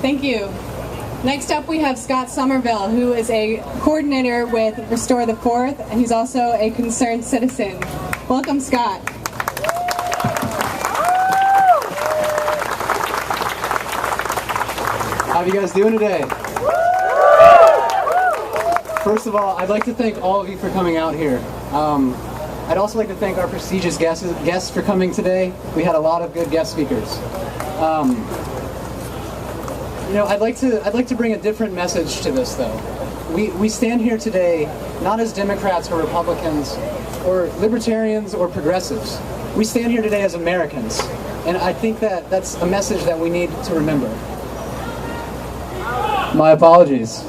Thank you. Next up we have Scott Somerville, who is a coordinator with Restore the Fourth, and he's also a concerned citizen. Welcome, Scott. How are you guys doing today? First of all, I'd like to thank all of you for coming out here. I'd also like to thank our prestigious guests for coming today. We had a lot of good guest speakers. I'd like to bring a different message to this, though. We stand here today not as Democrats or Republicans or libertarians or progressives. We stand here today as Americans, and I think that that's a message that we need to remember. My apologies.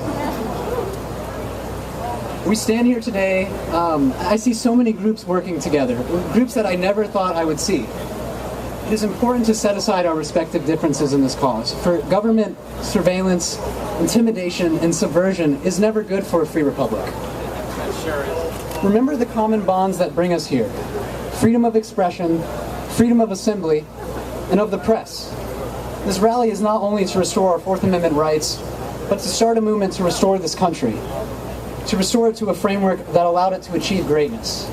We stand here today, I see so many groups working together, groups that I never thought I would see. It is important to set aside our respective differences in this cause, for government surveillance, intimidation, and subversion is never good for a free republic. Remember the common bonds that bring us here: freedom of expression, freedom of assembly, and of the press. This rally is not only to restore our Fourth Amendment rights, but to start a movement to restore this country, to restore it to a framework that allowed it to achieve greatness.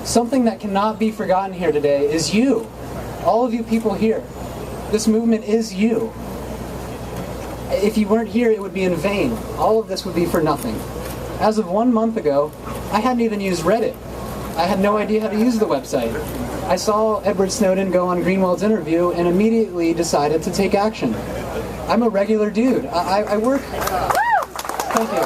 Something that cannot be forgotten here today is you, all of you people here. This movement is you. If you weren't here, it would be in vain. All of this would be for nothing. As of 1 month ago, I hadn't even used Reddit. I had no idea how to use the website. I saw Edward Snowden go on Greenwald's interview and immediately decided to take action. I'm a regular dude. I work... Thank you.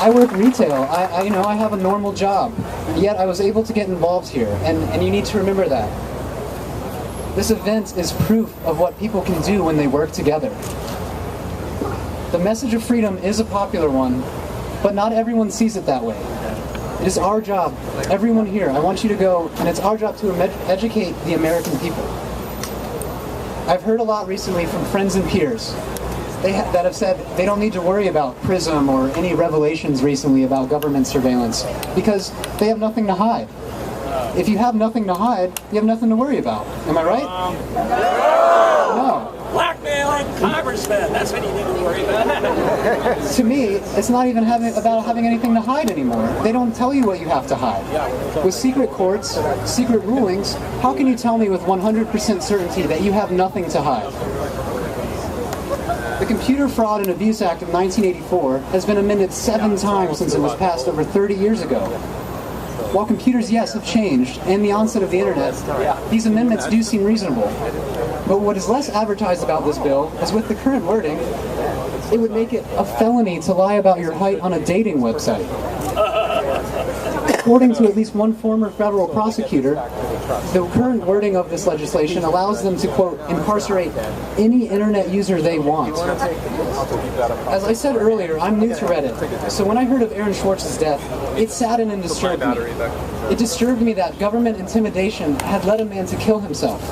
I work retail. I have a normal job. Yet I was able to get involved here, and you need to remember that. This event is proof of what people can do when they work together. The message of freedom is a popular one, but not everyone sees it that way. It is our job, everyone here, I want you to go, and it's our job to educate the American people. I've heard a lot recently from friends and peers that have said they don't need to worry about PRISM or any revelations recently about government surveillance because they have nothing to hide. If you have nothing to hide, you have nothing to worry about. Am I right? No. Blackmailing congressmen, that's what you need to worry about. To me, it's not even about having anything to hide anymore. They don't tell you what you have to hide. With secret courts, secret rulings, how can you tell me with 100% certainty that you have nothing to hide? The Computer Fraud and Abuse Act of 1984 has been amended 7 times since it was passed over 30 years ago. While computers, yes, have changed, and the onset of the internet, these amendments do seem reasonable. But what is less advertised about this bill is with the current wording, it would make it a felony to lie about your height on a dating website. According to at least one former federal prosecutor, the current wording of this legislation allows them to, quote, incarcerate any internet user they want. As I said earlier, I'm new to Reddit, so when I heard of Aaron Swartz's death, it saddened and disturbed me. It disturbed me that government intimidation had led a man to kill himself.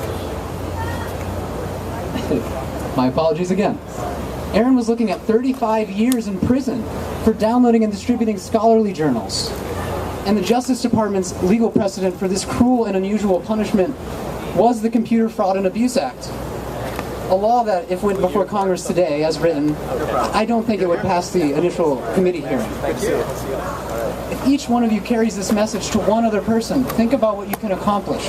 My apologies again. Aaron was looking at 35 years in prison for downloading and distributing scholarly journals. And the Justice Department's legal precedent for this cruel and unusual punishment was the Computer Fraud and Abuse Act. A law that, if went before Congress today, as written, I don't think it would pass the initial committee hearing. If each one of you carries this message to one other person, think about what you can accomplish.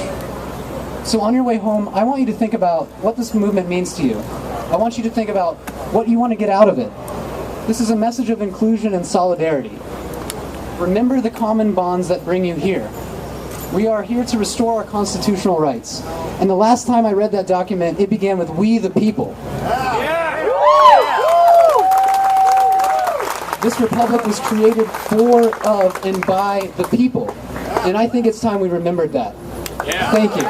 So on your way home, I want you to think about what this movement means to you. I want you to think about what you want to get out of it. This is a message of inclusion and solidarity. Remember the common bonds that bring you here. We are here to restore our constitutional rights. And the last time I read that document, it began with "We the people." This republic was created for, of, and by the people. And I think it's time we remembered that. Thank you.